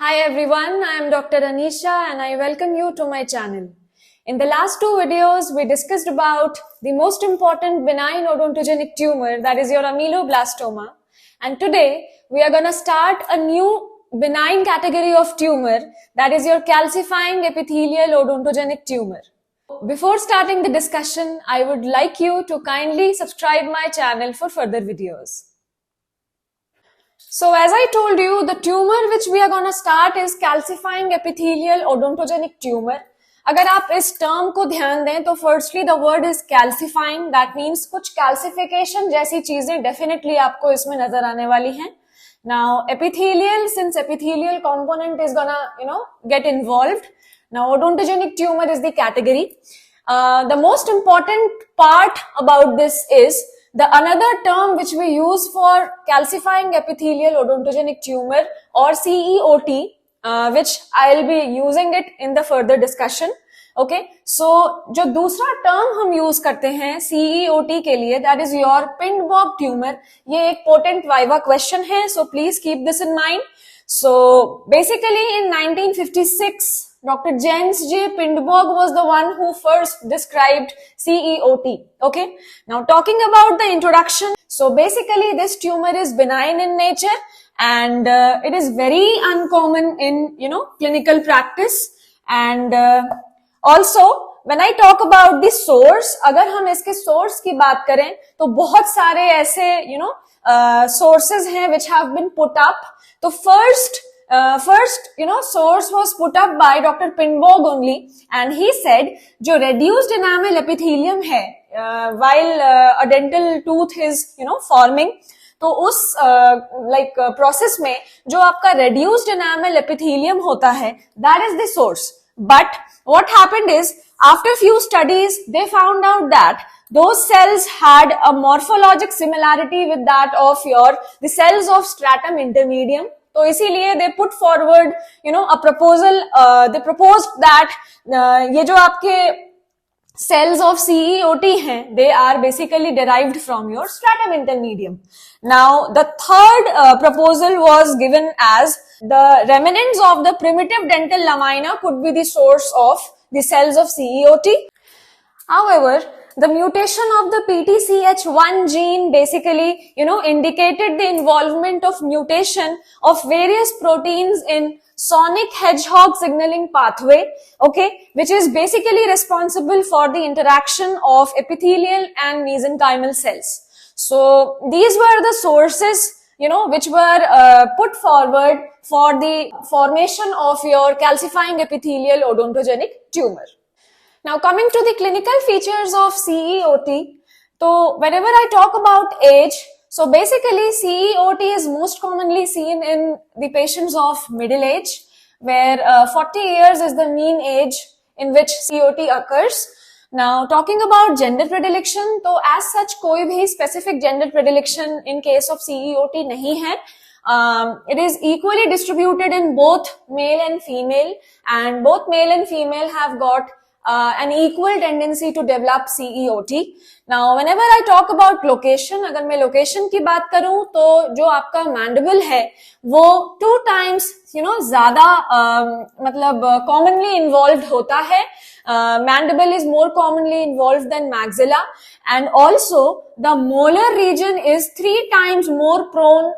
Hi everyone, I am Dr. Anisha and I welcome you to my channel. In the last two videos, we discussed about the most important benign odontogenic tumor, that is your ameloblastoma. And today, we are going to start a new benign category of tumor, that is your calcifying epithelial odontogenic tumor. Before starting the discussion, I would like you to kindly subscribe my channel for further videos. So as I told you, the tumor which we are going to start is calcifying epithelial odontogenic tumor. अगर आप इस term को ध्यान दें तो firstly the word is calcifying, that means कुछ calcification जैसी चीजें डेफिनेटली आपको इसमें नजर आने वाली हैं. Now epithelial, since epithelial component is gonna get involved. Now odontogenic tumor is the category. The most important part about this is the another term which we use for calcifying epithelial odontogenic tumor or CEOT, which I'll be using it in the further discussion. Okay, so जो दूसरा term हम use करते हैं CEOT के लिए, that is your Pindborg tumor. ये एक potent viva question है, so please keep this in mind. So basically in 1956, Dr. Jens J. Pindborg was the one who first described CEOT. Okay, now talking about the introduction. So basically this tumor is benign in nature and it is very uncommon in clinical practice. And also when I talk about the source, अगर हम इसके source की बात करें तो बहुत सारे ऐसे sources हैं which have been put up. तो first source was put up by Dr. Pindborg only, and he said जो reduced enamel epithelium है while a dental tooth is forming, तो उस process में जो आपका reduced enamel epithelium होता है, that is the source. But what happened is after few studies they found out that those cells had a morphologic similarity with that of the cells of stratum intermedium. तो इसीलिए they put forward a proposal. They proposed that ये जो आपके cells of CEOT हैं, they are basically derived from your stratum intermedium. Now the third proposal was given as the remnants of the primitive dental lamina could be the source of the cells of CEOT. However, the mutation of the PTCH1 gene basically, indicated the involvement of mutation of various proteins in sonic hedgehog signaling pathway, okay, which is basically responsible for the interaction of epithelial and mesenchymal cells. So these were the sources, which were put forward for the formation of your calcifying epithelial odontogenic tumor. Now coming to the clinical features of CEOT, so whenever I talk about age, so basically CEOT is most commonly seen in the patients of middle age, where 40 years is the mean age in which CEOT occurs. Now talking about gender predilection, so as such कोई भी specific gender predilection in case of CEOT नहीं है. It is equally distributed in both male and female, and both male and female have got an equal tendency to develop CEOT. Now whenever I talk about location, अगर मैं location की बात करूं तो जो आपका mandible है वो 2 times ज़्यादा commonly involved होता है. Mandible is more commonly involved than maxilla, and also the molar region is 3 times more prone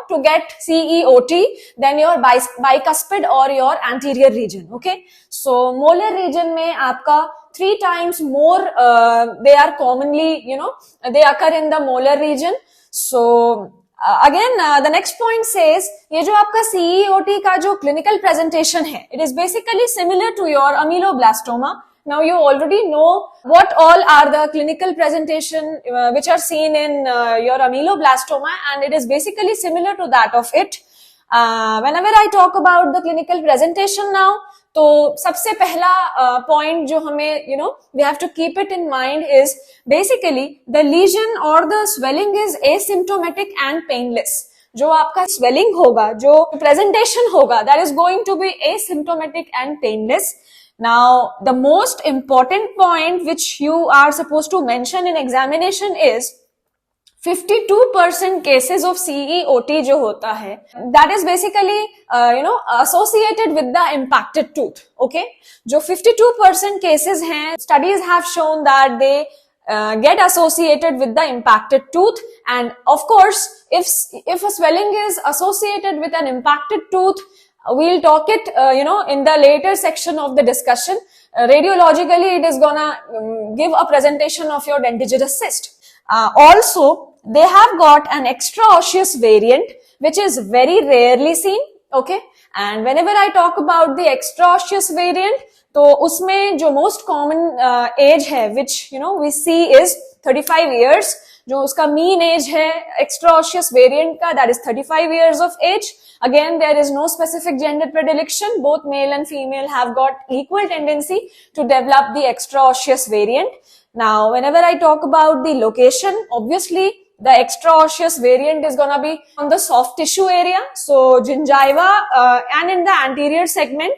to get CEOT than your bicuspid or your anterior region. Okay, so molar region में आपका 3 times more they are commonly they occur in the molar region. So again the next point says ये जो आपका CEOT का जो clinical presentation है, it is basically similar to your ameloblastoma. Now you already know what all are the clinical presentation which are seen in your ameloblastoma, and it is basically similar to that of it. Whenever I talk about the clinical presentation now, तो सबसे पहला point जो हमें we have to keep it in mind is basically the lesion or the swelling is asymptomatic and painless. जो आपका swelling होगा, जो presentation होगा, that is going to be asymptomatic and painless. Now the most important point which you are supposed to mention in examination is 52% cases of CEOT जो होता है that is basically associated with the impacted tooth. Okay, जो 52% cases हैं, studies have shown that they get associated with the impacted tooth. And of course, if a swelling is associated with an impacted tooth, we'll talk it in the later section of the discussion. Radiologically it is gonna give a presentation of your dentigerous cyst. Also they have got an extra osseous variant which is very rarely seen. Okay, and whenever I talk about the extra osseous variant, तो उसमें जो most common age है which we see is 35 years. जो उसका mean age है extraosseous variant का, that is 35 years of age. Again, there is no specific gender predilection. Both male and female have got equal tendency to develop the extra osseous variant. Now, whenever I talk about the location, obviously the extra osseous variant is gonna be on the soft tissue area, so gingiva and in the anterior segment,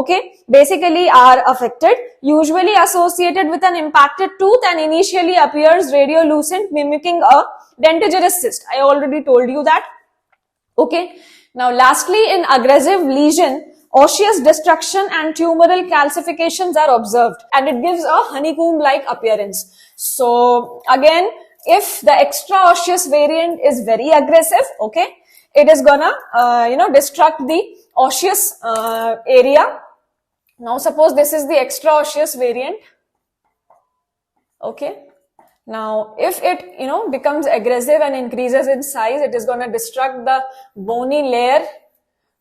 okay, basically are affected, usually associated with an impacted tooth and initially appears radiolucent, mimicking a dentigerous cyst. I already told you that. Okay, now lastly, in aggressive lesion, osseous destruction and tumoral calcifications are observed and it gives a honeycomb like appearance. So again, if the extra osseous variant is very aggressive, okay, it is gonna destruct the osseous area. Now suppose this is the extra osseous variant. Okay, now if it becomes aggressive and increases in size, it is going to destruct the bony layer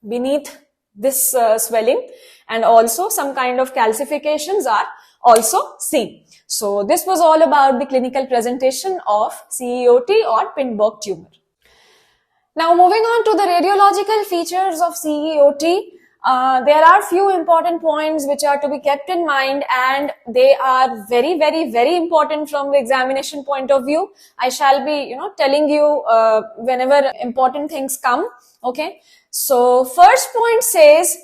beneath this swelling, and also some kind of calcifications are also seen. So this was all about the clinical presentation of CEOT or Pindborg tumor. Now moving on to the radiological features of CEOT. There are few important points which are to be kept in mind, and they are very, very, very important from the examination point of view. I shall be, telling you whenever important things come. Okay. So first point says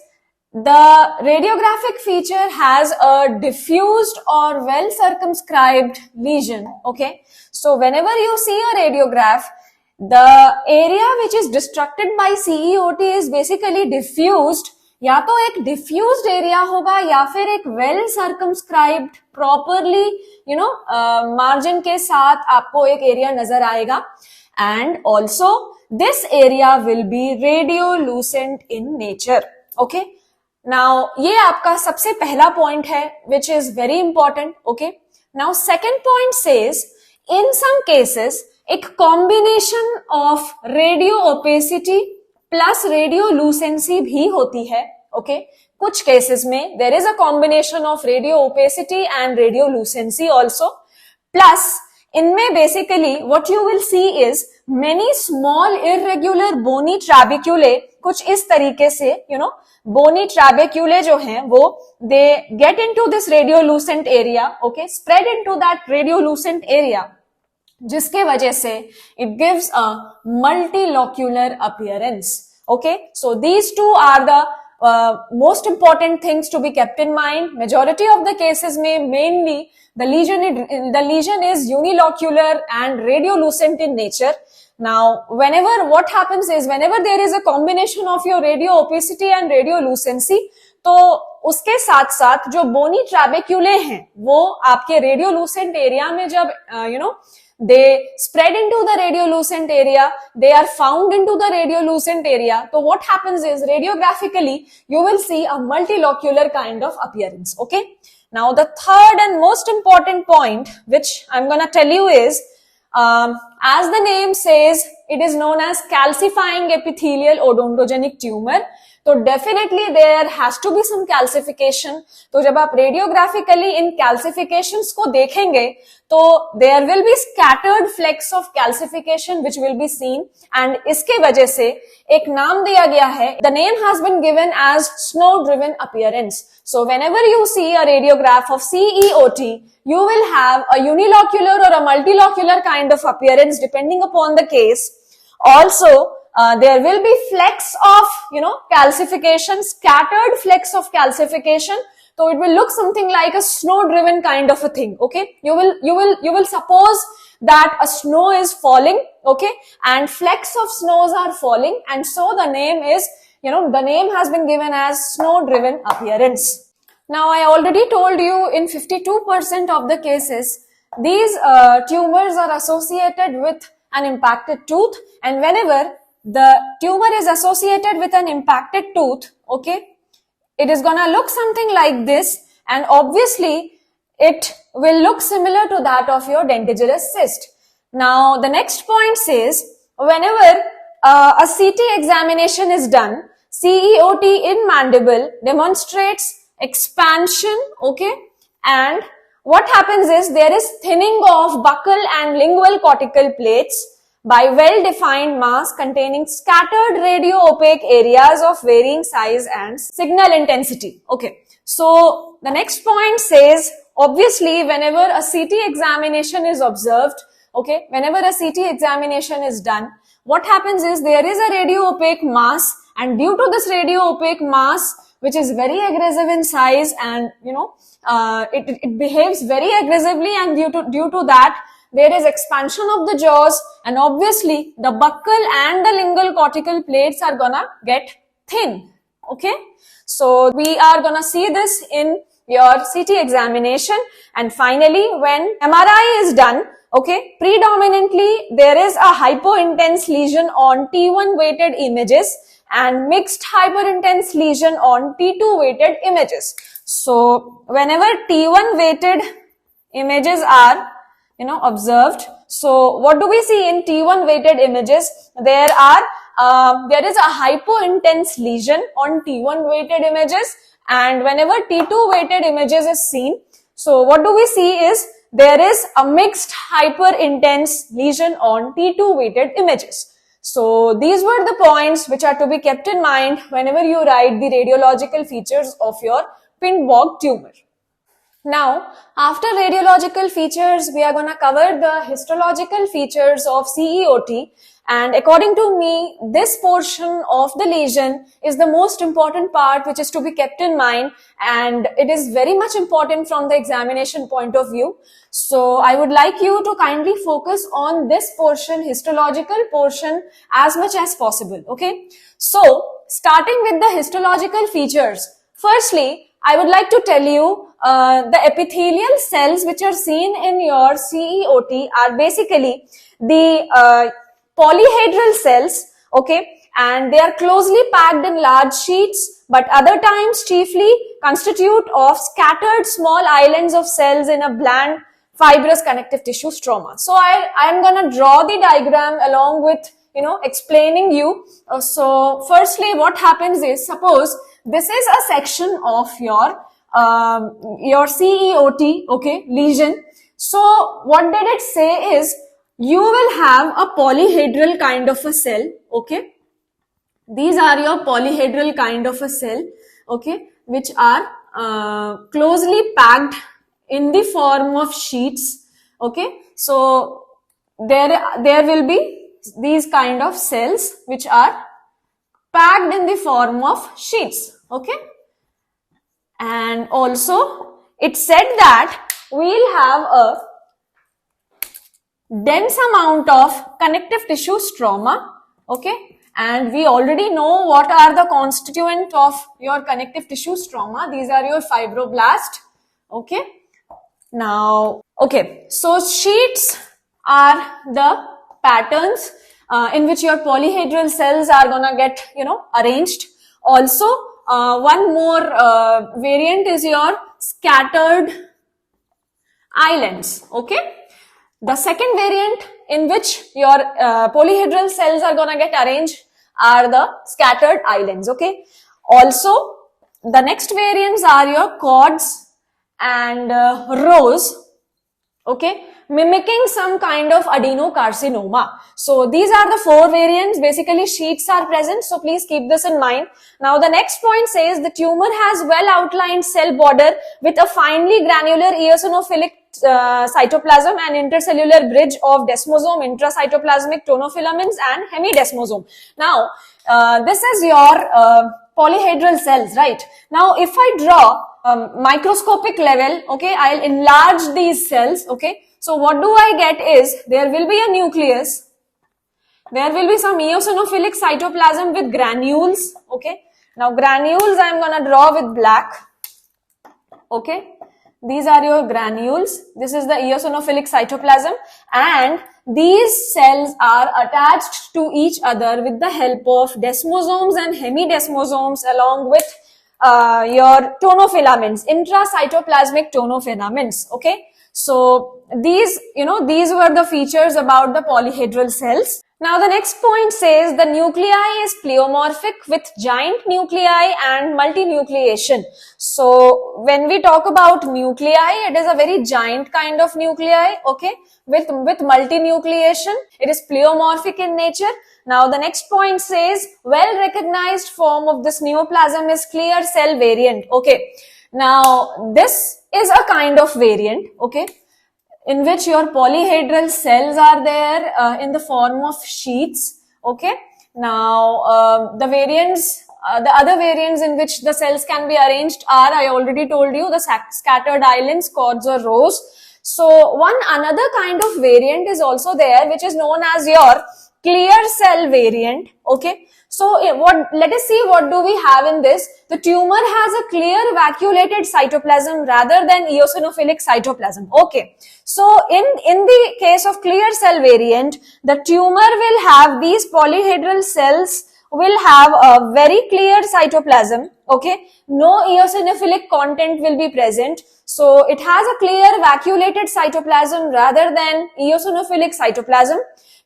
the radiographic feature has a diffused or well circumscribed lesion. Okay. So whenever you see a radiograph, the area which is destructed by CEOT is basically diffused. या तो एक diffused area होगा या फिर एक well circumscribed properly margin के साथ आपको एक एरिया नजर आएगा. And also this area will be radiolucent in nature. Okay, now ये आपका सबसे पहला पॉइंट है which is very important. Okay, now second point says in some cases एक combination of radio opacity plus radiolucency भी होती है. ओके, कुछ केसेस में there is a combination of radio opacity and radiolucency also. Plus इनमें basically what you will see is many small irregular bony ट्रैबेक्यूले. कुछ इस तरीके से बोनी ट्रैबेक्यूले जो हैं वो they get into this radiolucent area. Okay, spread into that radiolucent area, जिसके वजह से it gives a multilocular appearance. Okay, so these two are the most important things to be kept in mind. Majority of the cases में mainly the lesion is unilocular and radiolucent in nature. Now what happens is whenever there is a combination of your radio opacity and radiolucency, तो उसके साथ साथ जो बोनी ट्रैबेक्यूले हैं वो आपके रेडियोलूसेंट area में जब they spread into the radiolucent area, they are found into the radiolucent area. So what happens is radiographically you will see a multilocular kind of appearance. Okay, now the third and most important point which I'm going to tell you is as the name says, it is known as calcifying epithelial odontogenic tumor. तो definitely there has to be some calcification. तो जब आप radiographically इन calcifications को देखेंगे तो there will be scattered flakes of calcification which will be seen, and इसके वजह से एक नाम दिया गया है. The name has been given as snow driven appearance. So whenever you see a radiograph of CEOT, you will have a unilocular or a multilocular kind of appearance depending upon the case. Also there will be flecks of calcification, scattered flecks of calcification. So it will look something like a snow driven kind of a thing. Okay, you will suppose that a snow is falling, okay, and flecks of snows are falling, and so the name is, the name has been given as snow-driven appearance. Now, I already told you in 52% of the cases, these tumors are associated with an impacted tooth, and whenever the tumor is associated with an impacted tooth, okay, it is gonna look something like this, and obviously it will look similar to that of your dentigerous cyst. Now, the next point says, whenever a CT examination is done, CEOT in mandible demonstrates expansion, okay, and what happens is there is thinning of buccal and lingual cortical plates by well-defined mass containing scattered radio-opaque areas of varying size and signal intensity. Okay, so the next point says, obviously, whenever a CT examination is observed, okay, whenever a CT examination is done, what happens is there is a radio-opaque mass, and due to this radio-opaque mass, which is very aggressive in size, and it behaves very aggressively, and due to that, there is expansion of the jaws, and obviously the buccal and the lingual cortical plates are gonna get thin. Okay, so we are gonna see this in your CT examination. And finally, when MRI is done, okay, predominantly there is a hypointense lesion on T1 weighted images and mixed hyperintense lesion on T2 weighted images. So whenever T1 weighted images are observed, so what do we see in T1 weighted images? There is a hypointense lesion on T1 weighted images, and whenever T2 weighted images is seen, so what do we see is there is a mixed hyperintense lesion on T2 weighted images. So these were the points which are to be kept in mind whenever you write the radiological features of your Pindborg tumor. Now, after radiological features, we are going to cover the histological features of CEOT, and according to me, this portion of the lesion is the most important part which is to be kept in mind, and it is very much important from the examination point of view. So, I would like you to kindly focus on this portion, histological portion, as much as possible, okay? So, starting with the histological features, firstly, I would like to tell you the epithelial cells which are seen in your CEOT are basically the polyhedral cells, okay, and they are closely packed in large sheets, but other times chiefly constitute of scattered small islands of cells in a bland fibrous connective tissue stroma. So I am going to draw the diagram along with explaining you. So firstly, what happens is, suppose this is a section of your CEOT, okay, lesion. So what did it say is, you will have a polyhedral kind of a cell, okay. These are your polyhedral kind of a cell, okay, which are closely packed in the form of sheets, okay. So there will be these kind of cells which are packed in the form of sheets, okay. And also it said that we'll have a dense amount of connective tissue stroma, okay, and we already know what are the constituent of your connective tissue stroma. These are your fibroblast, okay. Now, okay, so sheets are the patterns in which your polyhedral cells are gonna get, arranged. Also, one more variant is your scattered islands, okay. The second variant in which your polyhedral cells are gonna get arranged are the scattered islands, okay. Also, the next variants are your cords and rows, okay, mimicking some kind of adenocarcinoma. So these are the four variants. Basically, sheets are present, so please keep this in mind. Now, the next point says the tumor has well outlined cell border with a finely granular eosinophilic cytoplasm and intercellular bridge of desmosome, intracytoplasmic tonofilaments and hemidesmosome. Now, this is your polyhedral cells, right? Now, if I draw microscopic level, okay, I'll enlarge these cells, okay. So what do I get is there will be a nucleus. There will be some eosinophilic cytoplasm with granules. Okay. Now granules I am gonna draw with black. Okay. These are your granules. This is the eosinophilic cytoplasm, and these cells are attached to each other with the help of desmosomes and hemidesmosomes along with your tonofilaments, intracytoplasmic tonofilaments. Okay. So these were the features about the polyhedral cells. Now the next point says the nuclei is pleomorphic with giant nuclei and multinucleation. So when we talk about nuclei, it is a very giant kind of nuclei, okay, with multinucleation. It is pleomorphic in nature. Now the next point says well recognized form of this neoplasm is clear cell variant. Okay. Now this is a kind of variant, okay, in which your polyhedral cells are there in the form of sheets. Okay. Now the variants, the other variants in which the cells can be arranged are, I already told you, the scattered islands, cords or rows. So one another kind of variant is also there, which is known as your clear cell variant. Okay. So let us see what do we have in this. The tumor has a clear vacuolated cytoplasm rather than eosinophilic cytoplasm. Okay. So in the case of clear cell variant, the tumor will have these polyhedral cells will have a very clear cytoplasm. Okay. No eosinophilic content will be present. So it has a clear vacuolated cytoplasm rather than eosinophilic cytoplasm.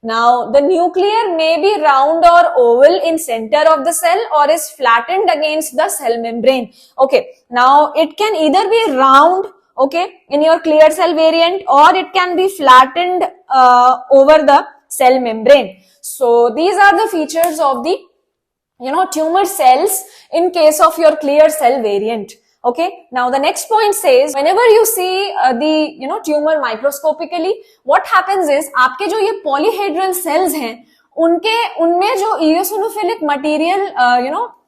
Now, the nuclear may be round or oval in center of the cell or is flattened against the cell membrane. Okay. Now, it can either be round, okay, in your clear cell variant, or it can be flattened over the cell membrane. So, these are the features of the, tumor cells in case of your clear cell variant. Okay. Now the next point says, whenever you see the tumor microscopically, what happens is आपके जो ये polyhedral cells हैं, उनमें जो eosinophilic material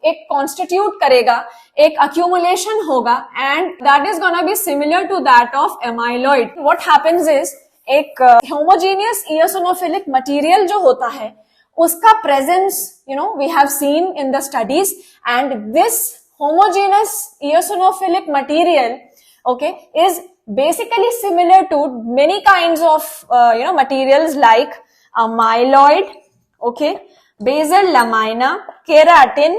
एक constitute करेगा, एक accumulation होगा, and that is gonna be similar to that of amyloid. What happens is एक homogeneous eosinophilic material जो होता है, उसका presence we have seen in the studies, and this homogeneous eosinophilic material, okay, is basically similar to many kinds of materials like amyloid, okay, basal lamina, keratin,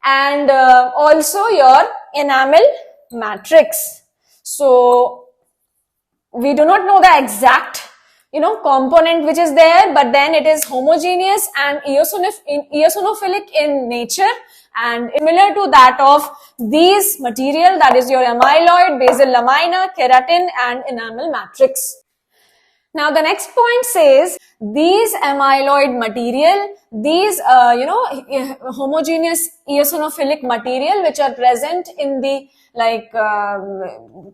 and also your enamel matrix. So we do not know the exact component which is there, but then it is homogeneous and eosinophilic in nature and similar to that of these material, that is your amyloid, basal lamina, keratin and enamel matrix. Now the next point says these amyloid material, these homogeneous eosinophilic material which are present in the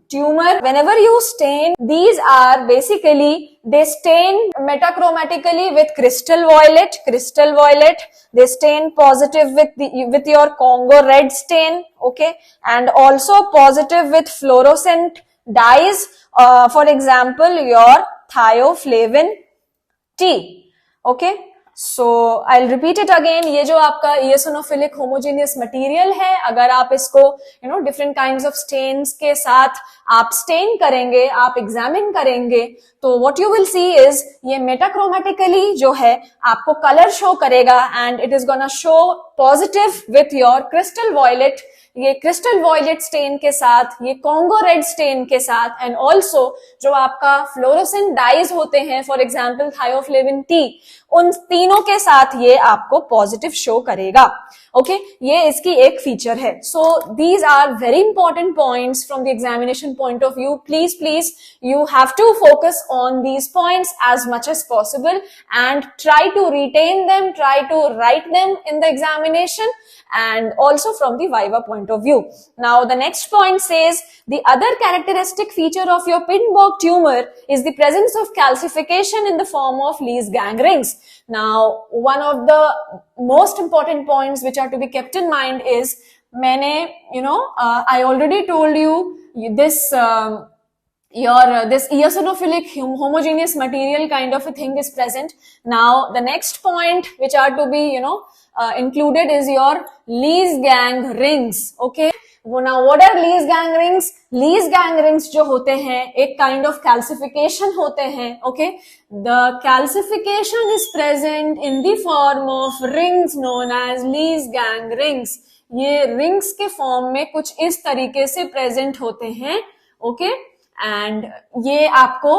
tumor, whenever you stain, these are basically, they stain metachromatically with crystal violet, they stain positive with your Congo red stain, okay, and also positive with fluorescent dyes, for example your thioflavin T, okay. So I'll repeat it again. ये जो आपका eosinophilic homogeneous material है, अगर आप इसको different kinds of stains के साथ आप stain करेंगे, आप examine करेंगे, तो what you will see is ये metachromatically जो है आपको color show करेगा, and it is gonna show positive with your crystal violet, ये क्रिस्टल वॉयलेट स्टेन के साथ, ये कॉन्गो रेड स्टेन के साथ, एंड ऑल्सो जो आपका फ्लोरोसेंट डाइज होते हैं, फॉर एग्जांपल थायोफ्लेविन टी, उन तीनों के साथ ये आपको पॉजिटिव शो करेगा. ओके, ये इसकी एक फीचर है. So these are very important points from the examination point of view. Please you have to focus on these points as much as possible and try to retain them, try to write them in the examination, and also from the viva point of view. Now the next point says the other characteristic feature of your Pinbock tumor is the presence of calcification in the form of Lee's gang rings. Now one of the most important points which are to be kept in mind is I already told you this your this eosinophilic homogeneous material kind of a thing is present. Now the next point which are to be included is your Lees-Gang rings. Okay, now what are Lees-Gang rings? Lees-Gang rings जो होते हैं एक kind of calcification होते हैं. Okay, the calcification is present in the form of rings known as Lees-Gang rings. ये rings के form में कुछ इस तरीके से present होते हैं. Okay, एंड ये आपको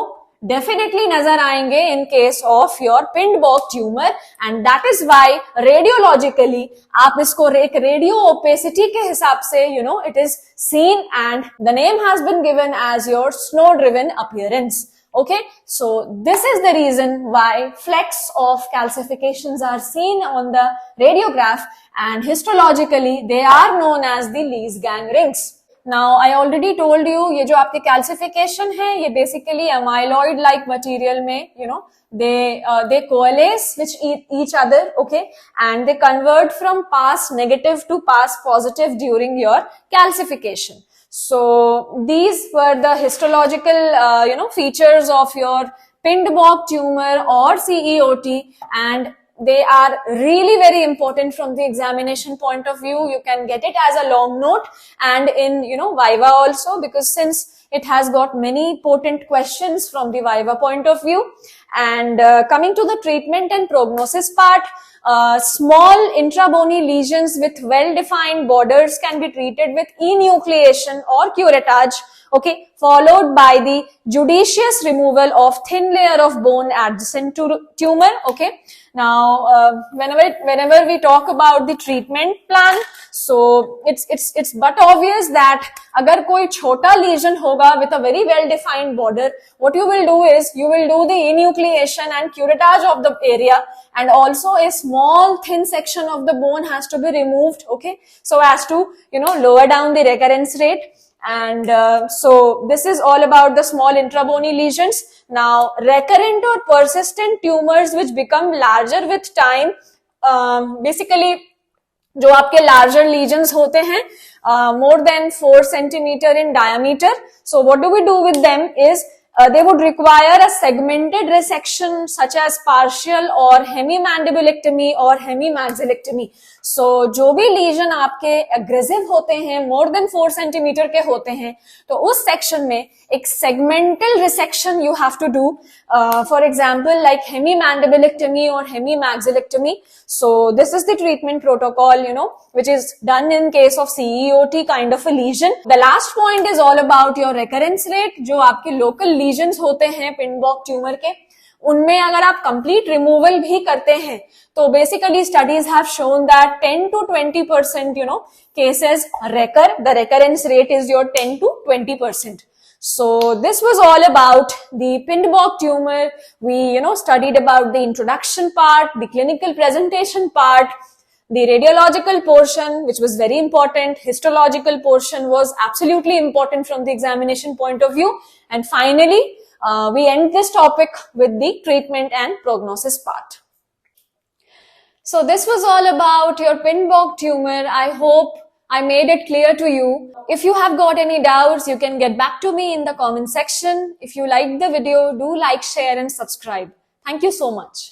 डेफिनेटली नजर आएंगे in case of your Pindborg tumour, and that is why radiologically आप इसको एक रेडियो ओपेसिटी के हिसाब से it is seen, and the name has been given as your snow driven appearance. Okay, so this is the reason why flecks of calcifications are seen on the radiograph, and histologically they are known as the Lees-Gang rings. Now I already told you ये जो आपके calcification है ये basically amyloid like material में they coalesce with each other, okay, and they convert from pass negative to pass positive during your calcification. So these were the histological features of your Pind-Bog tumor or CEOT, and they are really very important from the examination point of view. You can get it as a long note and in Viva also, because since it has got many potent questions from the Viva point of view. And coming to the treatment and prognosis part, small intrabony lesions with well-defined borders can be treated with enucleation or curettage, okay, followed by the judicious removal of thin layer of bone adjacent to tumor. Okay, now whenever we talk about the treatment plan, so it's but obvious that agar koi chota lesion hoga with a very well defined border, what you will do is you will do the enucleation and curettage of the area, and also a small thin section of the bone has to be removed, okay, so as to lower down the recurrence rate. And so this is all about the small intrabony lesions. Now recurrent or persistent tumors which become larger with time, basically जो आपके larger lesions होते हैं more than 4 centimeter in diameter, so what do we do with them is they would require a segmented resection such as partial or hemimandibulectomy or hemimaxillectomy. So जो भी lesion आपके aggressive होते हैं more than 4 centimeter के होते हैं, तो उस section में एक segmental resection you have to do, for example like hemimandibulectomy or hemimaxillectomy. So this is the treatment protocol which is done in case of CEOT kind of a lesion. The last point is all about your recurrence rate. जो आपके local lesions होते हैं Pind-Bog tumor के, उनमें अगर आप complete removal भी करते हैं तो basically studies have shown that 10 to 20% cases recur. The recurrence rate is your 10 to 20%. So this was all about the Pind-Bog tumor. We studied about the introduction part, the clinical presentation part, the radiological portion, which was very important. Histological portion was absolutely important from the examination point of view. And finally, we end this topic with the treatment and prognosis part. So this was all about your Pind-Bog tumor. I hope I made it clear to you. If you have got any doubts, you can get back to me in the comment section. If you liked the video, do like, share and subscribe. Thank you so much.